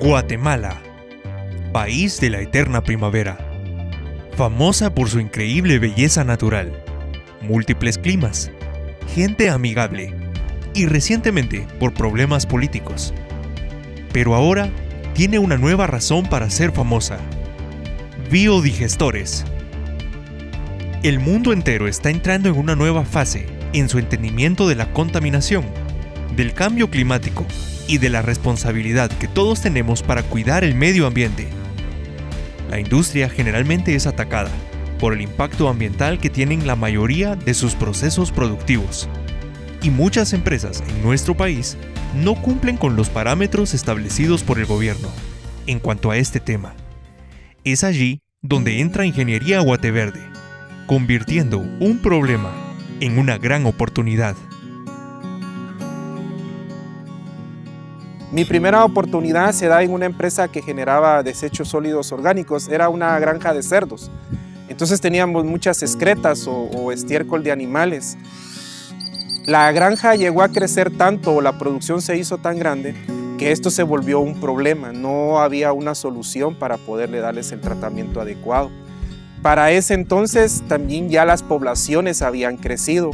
Guatemala, país de la eterna primavera, famosa por su increíble belleza natural, múltiples climas, gente amigable y recientemente por problemas políticos. Pero ahora tiene una nueva razón para ser famosa: biodigestores. El mundo entero está entrando en una nueva fase en su entendimiento de la contaminación, del cambio climático y de la responsabilidad que todos tenemos para cuidar el medio ambiente. La industria generalmente es atacada por el impacto ambiental que tienen la mayoría de sus procesos productivos. Y muchas empresas en nuestro país no cumplen con los parámetros establecidos por el gobierno en cuanto a este tema. Es allí donde entra Ingeniería Guateverde, convirtiendo un problema en una gran oportunidad. Mi primera oportunidad se da en una empresa que generaba desechos sólidos orgánicos. Era una granja de cerdos. Entonces teníamos muchas excretas o estiércol de animales. La granja llegó a crecer tanto, la producción se hizo tan grande, que esto se volvió un problema. No había una solución para poderle darles el tratamiento adecuado. Para ese entonces también ya las poblaciones habían crecido.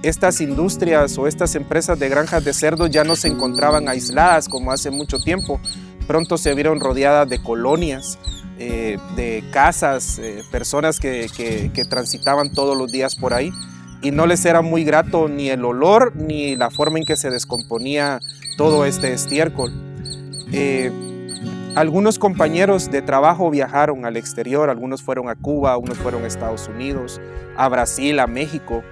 Estas industrias o estas empresas de granjas de cerdos ya no se encontraban aisladas como hace mucho tiempo. Pronto se vieron rodeadas de colonias, de casas, personas que transitaban todos los días por ahí, y no les era muy grato ni el olor ni la forma en que se descomponía todo este estiércol. Algunos compañeros de trabajo viajaron al exterior, algunos fueron a Cuba, unos fueron a Estados Unidos, a Brasil, a México.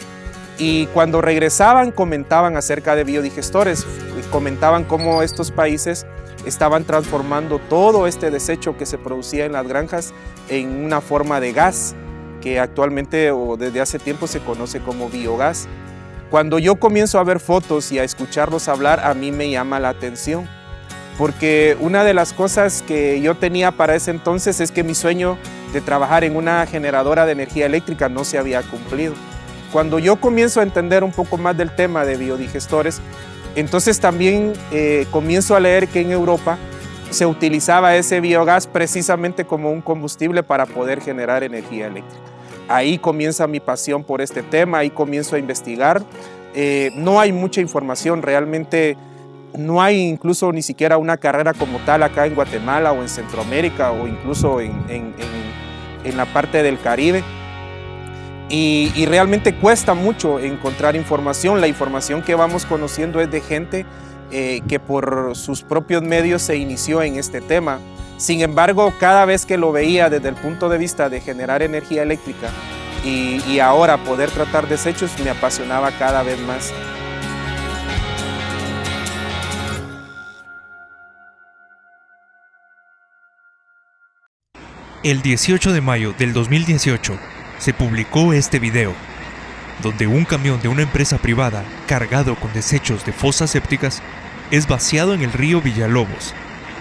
Y cuando regresaban comentaban acerca de biodigestores, comentaban cómo estos países estaban transformando todo este desecho que se producía en las granjas en una forma de gas, que actualmente o desde hace tiempo se conoce como biogás. Cuando yo comienzo a ver fotos y a escucharlos hablar, a mí me llama la atención, porque una de las cosas que yo tenía para ese entonces es que mi sueño de trabajar en una generadora de energía eléctrica no se había cumplido. Cuando yo comienzo a entender un poco más del tema de biodigestores, entonces también comienzo a leer que en Europa se utilizaba ese biogás precisamente como un combustible para poder generar energía eléctrica. Ahí comienza mi pasión por este tema, ahí comienzo a investigar. No hay mucha información, realmente no hay incluso ni siquiera una carrera como tal acá en Guatemala o en Centroamérica o incluso en la parte del Caribe. Y realmente cuesta mucho encontrar información. La información que vamos conociendo es de gente que por sus propios medios se inició en este tema. Sin embargo, cada vez que lo veía desde el punto de vista de generar energía eléctrica y ahora poder tratar desechos, me apasionaba cada vez más. El 18 de mayo del 2018 se publicó este video, donde un camión de una empresa privada cargado con desechos de fosas sépticas es vaciado en el río Villalobos,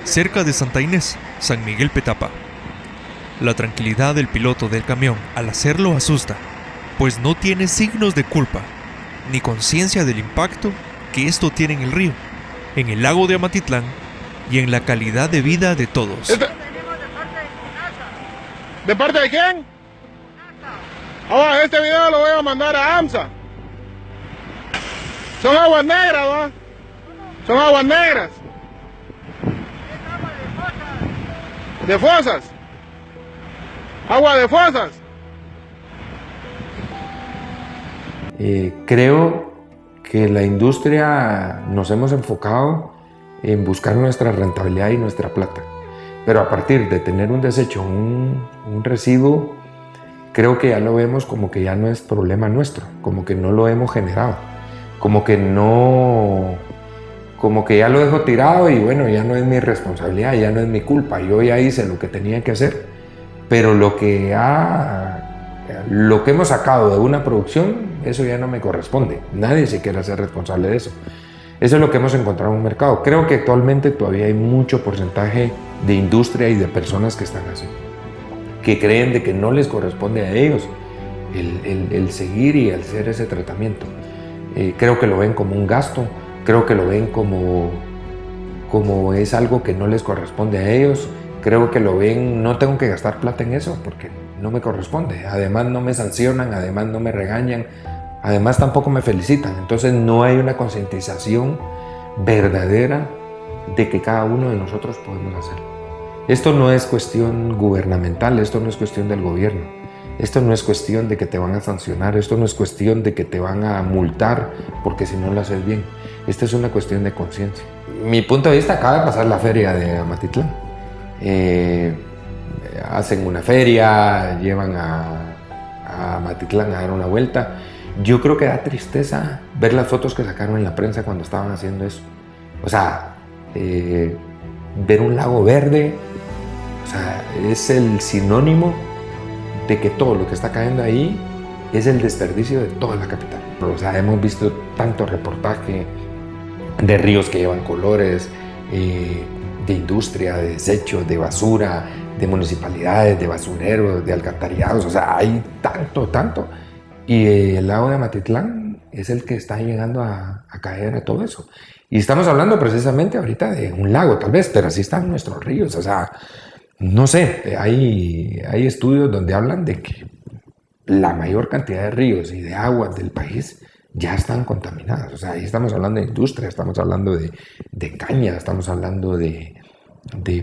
cerca de Santa Inés, San Miguel Petapa. La tranquilidad del piloto del camión al hacerlo asusta, pues no tiene signos de culpa ni conciencia del impacto que esto tiene en el río, en el lago de Amatitlán y en la calidad de vida de todos. ¿De parte de quién? Ahora, este video lo voy a mandar a AMSA. Son aguas negras, ¿no? Son aguas negras. ¿De fosas? ¿Agua de fosas? Creo que la industria nos hemos enfocado en buscar nuestra rentabilidad y nuestra plata. Pero a partir de tener un desecho, un residuo, creo que ya lo vemos como que ya no es problema nuestro, como que no lo hemos generado, como que ya lo dejo tirado y bueno, ya no es mi responsabilidad, ya no es mi culpa, yo ya hice lo que tenía que hacer, pero lo que hemos sacado de una producción, eso ya no me corresponde, nadie se quiere hacer responsable de eso. Eso es lo que hemos encontrado en un mercado. Creo que actualmente todavía hay mucho porcentaje de industria y de personas que están así, que creen de que no les corresponde a ellos el seguir y hacer ese tratamiento. Creo que lo ven como un gasto, creo que lo ven como como es algo que no les corresponde a ellos. Creo que lo ven, no tengo que gastar plata en eso porque no me corresponde. Además no me sancionan, además no me regañan, además tampoco me felicitan. Entonces no hay una concientización verdadera de que cada uno de nosotros podemos hacer. Esto no es cuestión gubernamental, esto no es cuestión del gobierno, esto no es cuestión de que te van a sancionar, esto no es cuestión de que te van a multar porque si no lo haces bien. Esta es una cuestión de conciencia. Mi punto de vista, acaba de pasar la feria de Amatitlán. Hacen una feria, llevan a Amatitlán a dar una vuelta. Yo creo que da tristeza ver las fotos que sacaron en la prensa cuando estaban haciendo eso. O sea, ver un lago verde, o sea, es el sinónimo de que todo lo que está cayendo ahí es el desperdicio de toda la capital. O sea, hemos visto tanto reportaje de ríos que llevan colores, de industria, de desechos, de basura, de municipalidades, de basureros, de alcantarillados, o sea, hay tanto. Y el lago de Amatitlán es el que está llegando a caer a todo eso. Y estamos hablando precisamente ahorita de un lago, tal vez, pero así están nuestros ríos, o sea, no sé, hay estudios donde hablan de que la mayor cantidad de ríos y de aguas del país ya están contaminadas. O sea, ahí estamos hablando de industria, estamos hablando de caña, estamos hablando de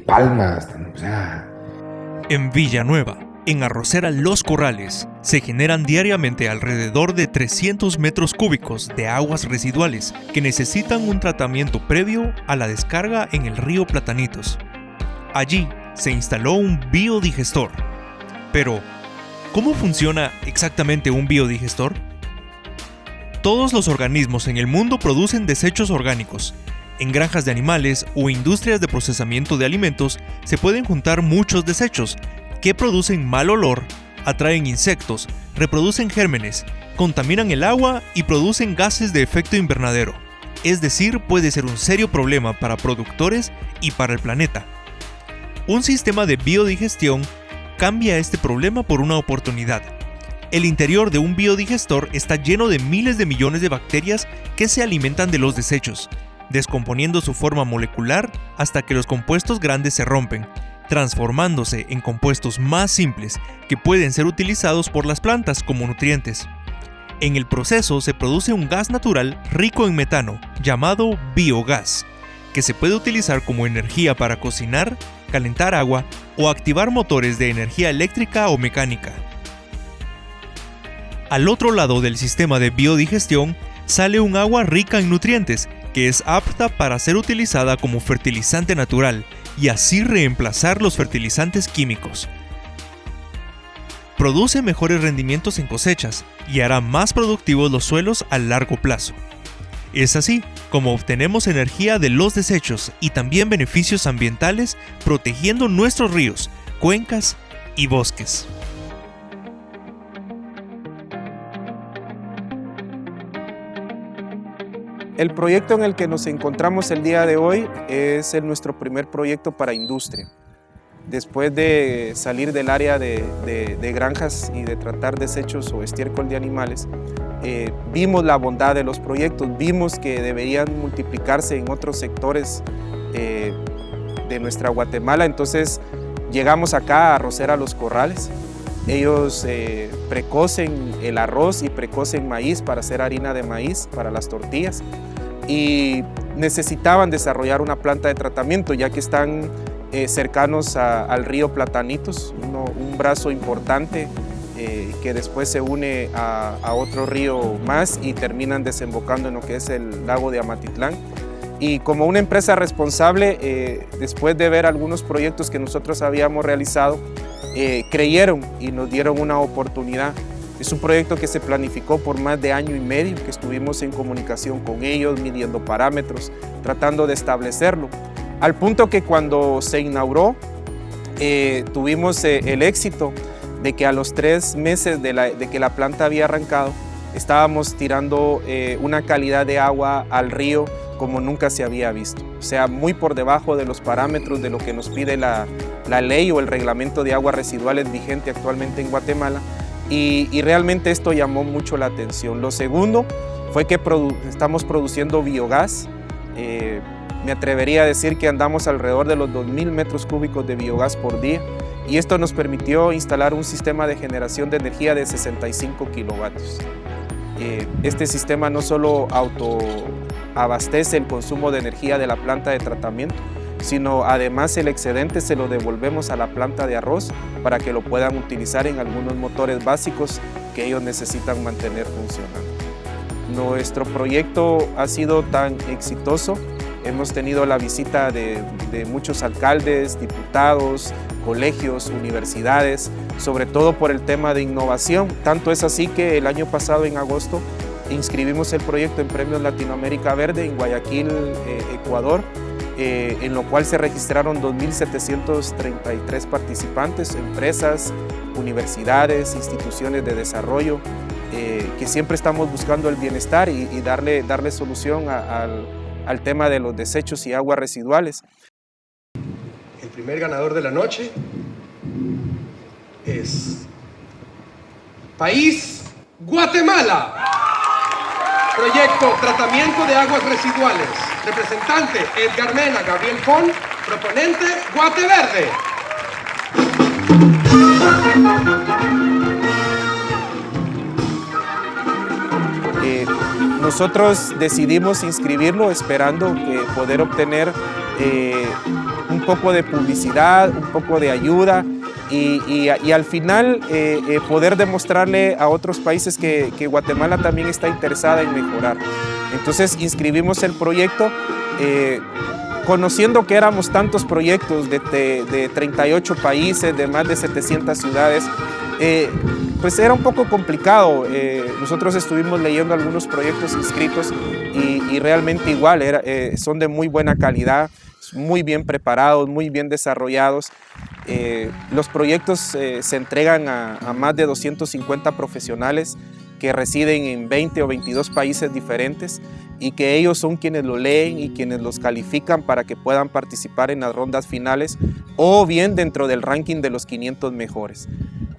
palmas, o sea... En Villanueva, en Arrocera Los Corrales, se generan diariamente alrededor de 300 metros cúbicos de aguas residuales que necesitan un tratamiento previo a la descarga en el río Platanitos. Allí se instaló un biodigestor. Pero, ¿cómo funciona exactamente un biodigestor? Todos los organismos en el mundo producen desechos orgánicos. En granjas de animales o industrias de procesamiento de alimentos se pueden juntar muchos desechos que producen mal olor, atraen insectos, reproducen gérmenes, contaminan el agua y producen gases de efecto invernadero. Es decir, puede ser un serio problema para productores y para el planeta. Un sistema de biodigestión cambia este problema por una oportunidad. El interior de un biodigestor está lleno de miles de millones de bacterias que se alimentan de los desechos, descomponiendo su forma molecular hasta que los compuestos grandes se rompen, transformándose en compuestos más simples que pueden ser utilizados por las plantas como nutrientes. En el proceso se produce un gas natural rico en metano, llamado biogás, que se puede utilizar como energía para cocinar, calentar agua o activar motores de energía eléctrica o mecánica. Al otro lado del sistema de biodigestión sale un agua rica en nutrientes que es apta para ser utilizada como fertilizante natural y así reemplazar los fertilizantes químicos. Produce mejores rendimientos en cosechas y hará más productivos los suelos a largo plazo. Es así como obtenemos energía de los desechos y también beneficios ambientales protegiendo nuestros ríos, cuencas y bosques. El proyecto en el que nos encontramos el día de hoy es nuestro primer proyecto para industria. Después de salir del área de granjas y de tratar desechos o estiércol de animales, vimos la bondad de los proyectos, vimos que deberían multiplicarse en otros sectores de nuestra Guatemala. Entonces llegamos acá a Arrocera Los Corrales. Ellos precocen el arroz y precocen maíz para hacer harina de maíz para las tortillas y necesitaban desarrollar una planta de tratamiento ya que están cercanos al río Platanitos, un brazo importante que después se une a otro río más y terminan desembocando en lo que es el lago de Amatitlán. Y como una empresa responsable, después de ver algunos proyectos que nosotros habíamos realizado, creyeron y nos dieron una oportunidad. Es un proyecto que se planificó por más de año y medio, que estuvimos en comunicación con ellos, midiendo parámetros, tratando de establecerlo. Al punto que cuando se inauguró, tuvimos el éxito de que a los 3 meses de que la planta había arrancado, estábamos tirando una calidad de agua al río como nunca se había visto. O sea, muy por debajo de los parámetros de lo que nos pide la ley o el reglamento de aguas residuales vigente actualmente en Guatemala. Y realmente esto llamó mucho la atención. Lo segundo fue que estamos produciendo biogás Me atrevería a decir que andamos alrededor de los 2.000 metros cúbicos de biogás por día, y esto nos permitió instalar un sistema de generación de energía de 65 kilovatios. Este sistema no solo autoabastece el consumo de energía de la planta de tratamiento, sino además el excedente se lo devolvemos a la planta de arroz para que lo puedan utilizar en algunos motores básicos que ellos necesitan mantener funcionando. Nuestro proyecto ha sido tan exitoso, hemos tenido la visita de muchos alcaldes, diputados, colegios, universidades, sobre todo por el tema de innovación. Tanto es así que el año pasado, en agosto, inscribimos el proyecto en Premios Latinoamérica Verde en Guayaquil, Ecuador, en lo cual se registraron 2.733 participantes, empresas, universidades, instituciones de desarrollo, que siempre estamos buscando el bienestar y darle solución al tema de los desechos y aguas residuales. El primer ganador de la noche es País Guatemala. Proyecto Tratamiento de Aguas Residuales. Representante Edgar Mena, Gabriel Fon. Proponente Guateverde. Nosotros decidimos inscribirlo esperando poder obtener un poco de publicidad, un poco de ayuda y al final poder demostrarle a otros países que Guatemala también está interesada en mejorar. Entonces inscribimos el proyecto conociendo que éramos tantos proyectos de 38 países, de más de 700 ciudades. Pues era un poco complicado. Nosotros estuvimos leyendo algunos proyectos inscritos y realmente igual, son de muy buena calidad, muy bien preparados, muy bien desarrollados. Los proyectos se entregan a más de 250 profesionales que residen en 20 o 22 países diferentes y que ellos son quienes lo leen y quienes los califican para que puedan participar en las rondas finales o bien dentro del ranking de los 500 mejores.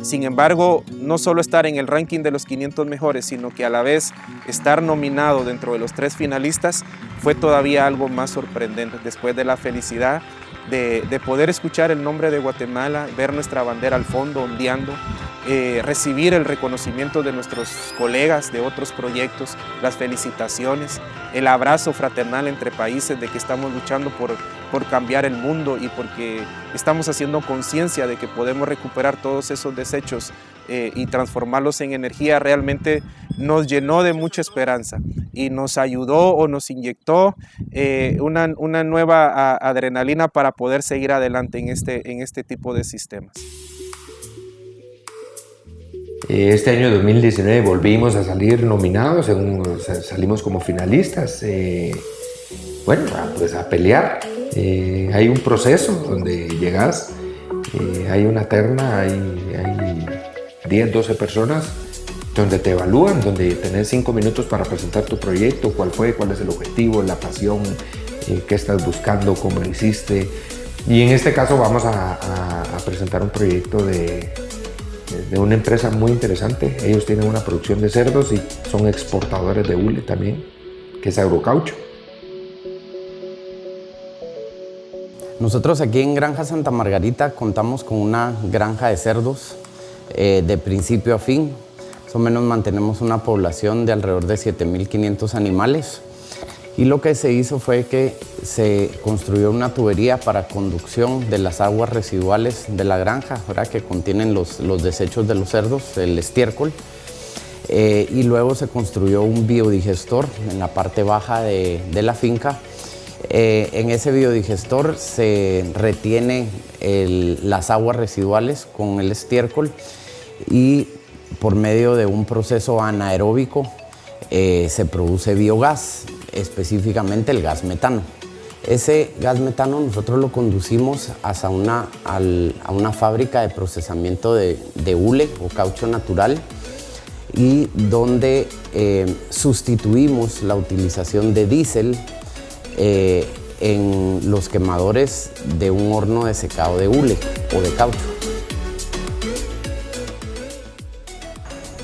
Sin embargo, no solo estar en el ranking de los 500 mejores, sino que a la vez estar nominado dentro de los 3 finalistas fue todavía algo más sorprendente, después de la felicidad de poder escuchar el nombre de Guatemala, ver nuestra bandera al fondo ondeando, recibir el reconocimiento de nuestros colegas de otros proyectos, las felicitaciones, el abrazo fraternal entre países de que estamos luchando por cambiar el mundo y porque estamos haciendo conciencia de que podemos recuperar todos esos desechos y transformarlos en energía, realmente nos llenó de mucha esperanza y nos ayudó o nos inyectó una nueva adrenalina para poder seguir adelante en este tipo de sistemas. Este año 2019 volvimos a salir nominados, salimos como finalistas, bueno, pues a pelear. Hay un proceso donde llegas, hay una terna, hay 10, 12 personas donde te evalúan, donde tenés 5 minutos para presentar tu proyecto, cuál es el objetivo, la pasión, qué estás buscando, cómo lo hiciste. Y en este caso vamos a presentar un proyecto de una empresa muy interesante. Ellos tienen una producción de cerdos y son exportadores de hule también, que es Agrocaucho. Nosotros aquí en Granja Santa Margarita contamos con una granja de cerdos de principio a fin. Más o menos mantenemos una población de alrededor de 7.500 animales. Y lo que se hizo fue que se construyó una tubería para conducción de las aguas residuales de la granja, ¿verdad?, que contienen los desechos de los cerdos, el estiércol. Y luego se construyó un biodigestor en la parte baja de la finca. En ese biodigestor se retiene las aguas residuales con el estiércol y por medio de un proceso anaeróbico se produce biogás, específicamente el gas metano. Ese gas metano nosotros lo conducimos hasta a una fábrica de procesamiento de hule o caucho natural y donde sustituimos la utilización de diésel en los quemadores de un horno de secado de hule o de caucho.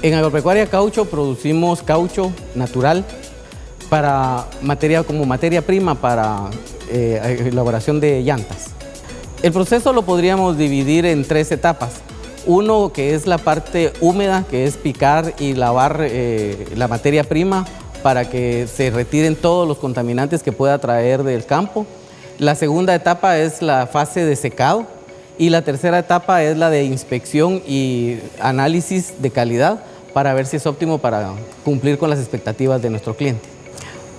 En Agropecuaria Caucho producimos caucho natural como materia prima para elaboración de llantas. El proceso lo podríamos dividir en 3 etapas. Uno que es la parte húmeda, que es picar y lavar la materia prima para que se retiren todos los contaminantes que pueda traer del campo. La segunda etapa es la fase de secado y la tercera etapa es la de inspección y análisis de calidad para ver si es óptimo para cumplir con las expectativas de nuestro cliente.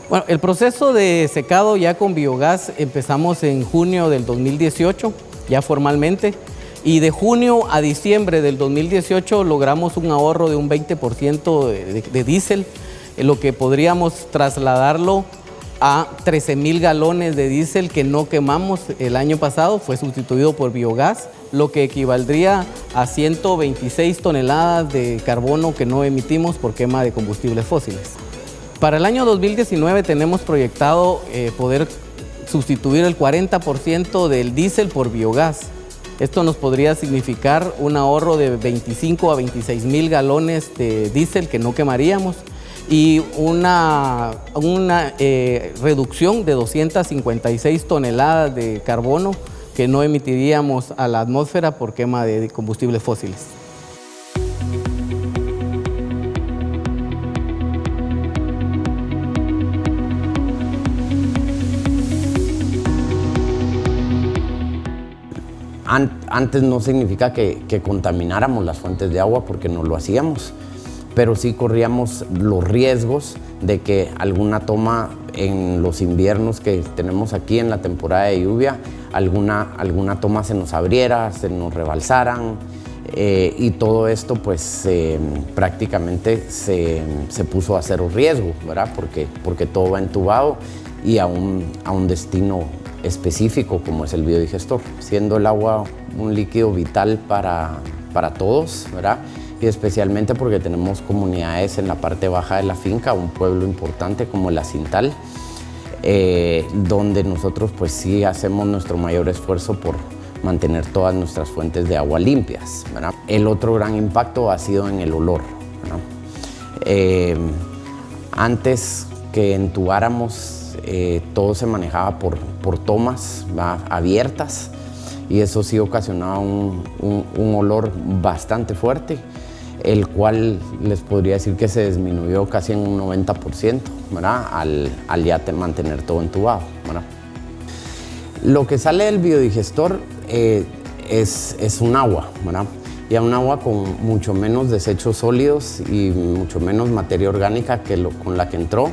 Bueno, el proceso de secado ya con biogás empezamos en junio del 2018, ya formalmente, y de junio a diciembre del 2018 logramos un ahorro de un 20% de diésel, lo que podríamos trasladarlo a 13,000 galones de diésel que no quemamos el año pasado, fue sustituido por biogás, lo que equivaldría a 126 toneladas de carbono que no emitimos por quema de combustibles fósiles. Para el año 2019 tenemos proyectado poder sustituir el 40% del diésel por biogás. Esto nos podría significar un ahorro de 25 a 26,000 galones de diésel que no quemaríamos y una reducción de 256 toneladas de carbono que no emitiríamos a la atmósfera por quema de combustibles fósiles. Antes no significa que contamináramos las fuentes de agua porque no lo hacíamos, pero sí corríamos los riesgos de que alguna toma en los inviernos que tenemos aquí en la temporada de lluvia, alguna toma se nos abriera, se nos rebalsaran y todo esto pues prácticamente se puso a cero riesgo, ¿verdad? Porque todo va entubado y a un destino específico como es el biodigestor, siendo el agua un líquido vital para todos, ¿verdad? Y especialmente porque tenemos comunidades en la parte baja de la finca, un pueblo importante como La Cintal, donde nosotros pues sí hacemos nuestro mayor esfuerzo por mantener todas nuestras fuentes de agua limpias, ¿verdad? El otro gran impacto ha sido en el olor, ¿verdad? Antes que entubáramos, todo se manejaba por tomas, ¿verdad?, abiertas, y eso sí ocasionaba un olor bastante fuerte, el cual les podría decir que se disminuyó casi en un 90%, ¿verdad?, al ya mantener todo entubado, ¿verdad? Lo que sale del biodigestor es un agua, ¿verdad? Y un agua con mucho menos desechos sólidos y mucho menos materia orgánica con la que entró.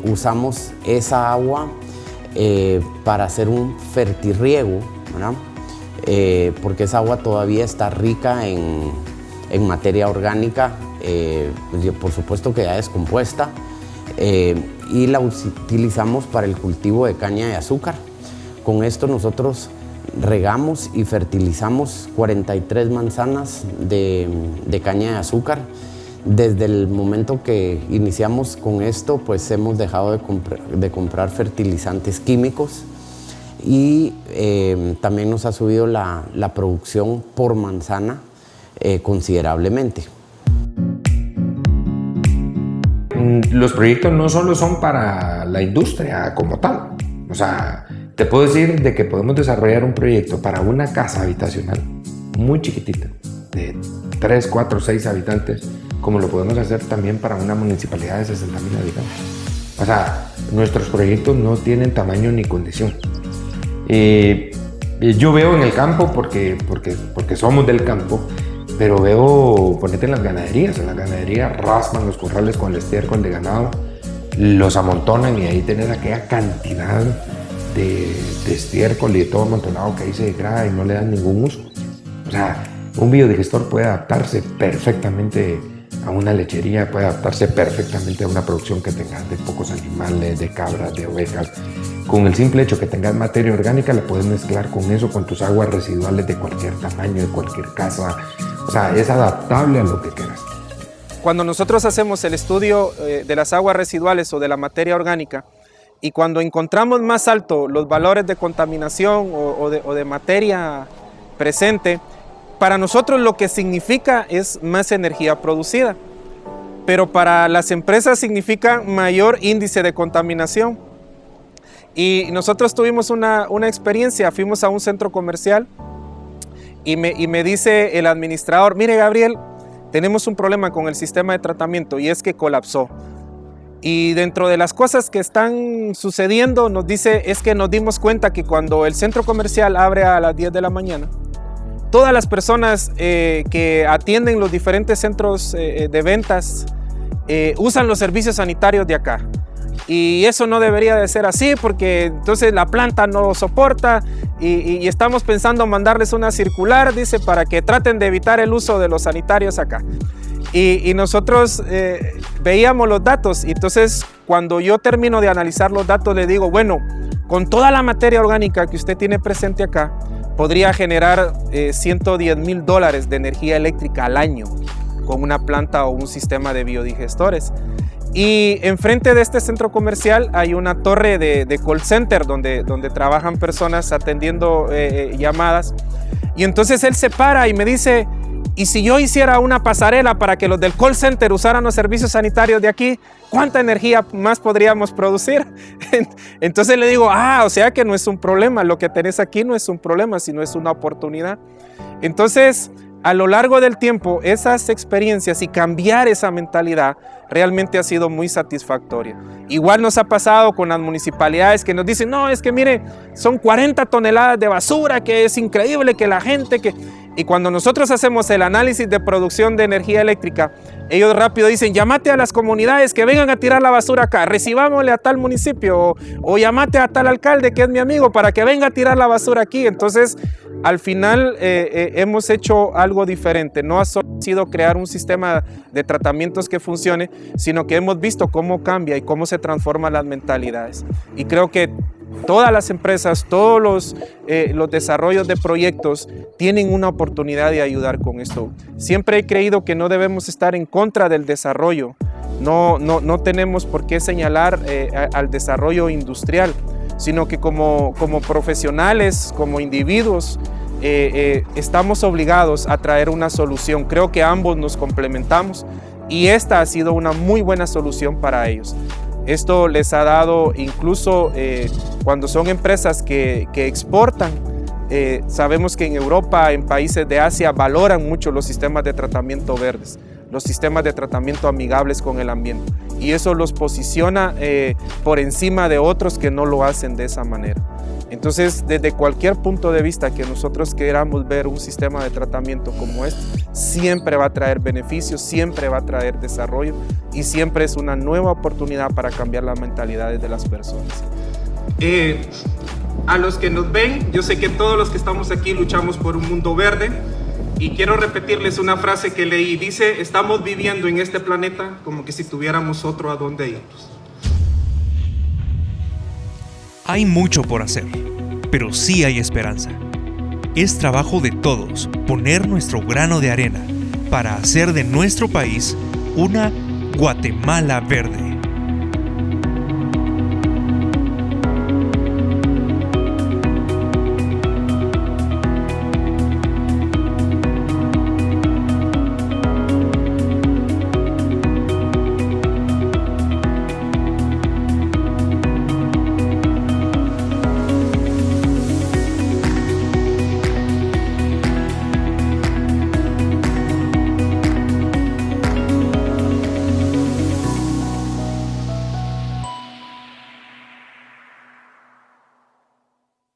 Usamos esa agua para hacer un fertirriego, ¿verdad? Porque esa agua todavía está rica en materia orgánica, por supuesto que ya descompuesta, y la utilizamos para el cultivo de caña de azúcar. Con esto nosotros regamos y fertilizamos 43 manzanas de caña de azúcar. Desde el momento que iniciamos con esto, pues hemos dejado de comprar fertilizantes químicos y también nos ha subido la producción por manzana considerablemente. Los proyectos no solo son para la industria como tal. O sea, te puedo decir de que podemos desarrollar un proyecto para una casa habitacional muy chiquitita, de 3, 4, 6 habitantes, como lo podemos hacer también para una municipalidad de 60,000 habitantes. O sea, nuestros proyectos no tienen tamaño ni condición. Yo veo en el campo, porque somos del campo, pero veo, ponete en las ganaderías raspan los corrales con el estiércol de ganado, los amontonan y ahí tenés aquella cantidad de estiércol y de todo amontonado que ahí se degrada y no le dan ningún uso. O sea, un biodigestor puede adaptarse perfectamente a una lechería, puede adaptarse perfectamente a una producción que tengas de pocos animales, de cabras, de ovejas. Con el simple hecho que tengas materia orgánica, la puedes mezclar con eso, con tus aguas residuales de cualquier tamaño, de cualquier casa. O sea, es adaptable a lo que quieras. Cuando nosotros hacemos el estudio de las aguas residuales o de la materia orgánica, y cuando encontramos más alto los valores de contaminación o de materia presente, para nosotros lo que significa es más energía producida, pero para las empresas significa mayor índice de contaminación. Y nosotros tuvimos una experiencia, fuimos a un centro comercial y me dice el administrador, mire Gabriel, tenemos un problema con el sistema de tratamiento y es que colapsó. Y dentro de las cosas que están sucediendo, nos dice, es que nos dimos cuenta que cuando el centro comercial abre a las 10 de la mañana, todas las personas que atienden los diferentes centros de ventas usan los servicios sanitarios de acá. Y eso no debería de ser así porque entonces la planta no soporta y estamos pensando mandarles una circular, dice, para que traten de evitar el uso de los sanitarios acá. Y nosotros veíamos los datos y entonces cuando yo termino de analizar los datos le digo, bueno, con toda la materia orgánica que usted tiene presente acá, podría generar $110,000 de energía eléctrica al año con una planta o un sistema de biodigestores. Y enfrente de este centro comercial hay una torre de call center donde trabajan personas atendiendo llamadas. Y entonces él se para y me dice, ¿y si yo hiciera una pasarela para que los del call center usaran los servicios sanitarios de aquí? ¿Cuánta energía más podríamos producir? Entonces le digo, o sea que no es un problema, lo que tenés aquí no es un problema, sino es una oportunidad. Entonces, a lo largo del tiempo, esas experiencias y cambiar esa mentalidad realmente ha sido muy satisfactoria. Igual nos ha pasado con las municipalidades que nos dicen, no, es que mire, son 40 toneladas de basura, que es increíble que la gente que... Y cuando nosotros hacemos el análisis de producción de energía eléctrica, ellos rápido dicen, llámate a las comunidades que vengan a tirar la basura acá, recibámosle a tal municipio o llámate a tal alcalde que es mi amigo para que venga a tirar la basura aquí. Entonces, al final hemos hecho algo diferente. No ha sido crear un sistema de tratamientos que funcione, sino que hemos visto cómo cambia y cómo se transforman las mentalidades. Y creo que todas las empresas, todos los desarrollos de proyectos tienen una oportunidad de ayudar con esto. Siempre he creído que no debemos estar en contra del desarrollo. No tenemos por qué señalar al desarrollo industrial, sino que como profesionales, como individuos, estamos obligados a traer una solución. Creo que ambos nos complementamos y esta ha sido una muy buena solución para ellos. Esto les ha dado, incluso cuando son empresas que exportan, sabemos que en Europa, en países de Asia, valoran mucho los sistemas de tratamiento verdes, los sistemas de tratamiento amigables con el ambiente. Y eso los posiciona por encima de otros que no lo hacen de esa manera. Entonces, desde cualquier punto de vista que nosotros queramos ver un sistema de tratamiento como este, siempre va a traer beneficios, siempre va a traer desarrollo y siempre es una nueva oportunidad para cambiar las mentalidades de las personas. A los que nos ven, yo sé que todos los que estamos aquí luchamos por un mundo verde y quiero repetirles una frase que leí. Dice, estamos viviendo en este planeta como que si tuviéramos otro a dónde irnos. Hay mucho por hacer, pero sí hay esperanza. Es trabajo de todos poner nuestro grano de arena para hacer de nuestro país una Guatemala verde.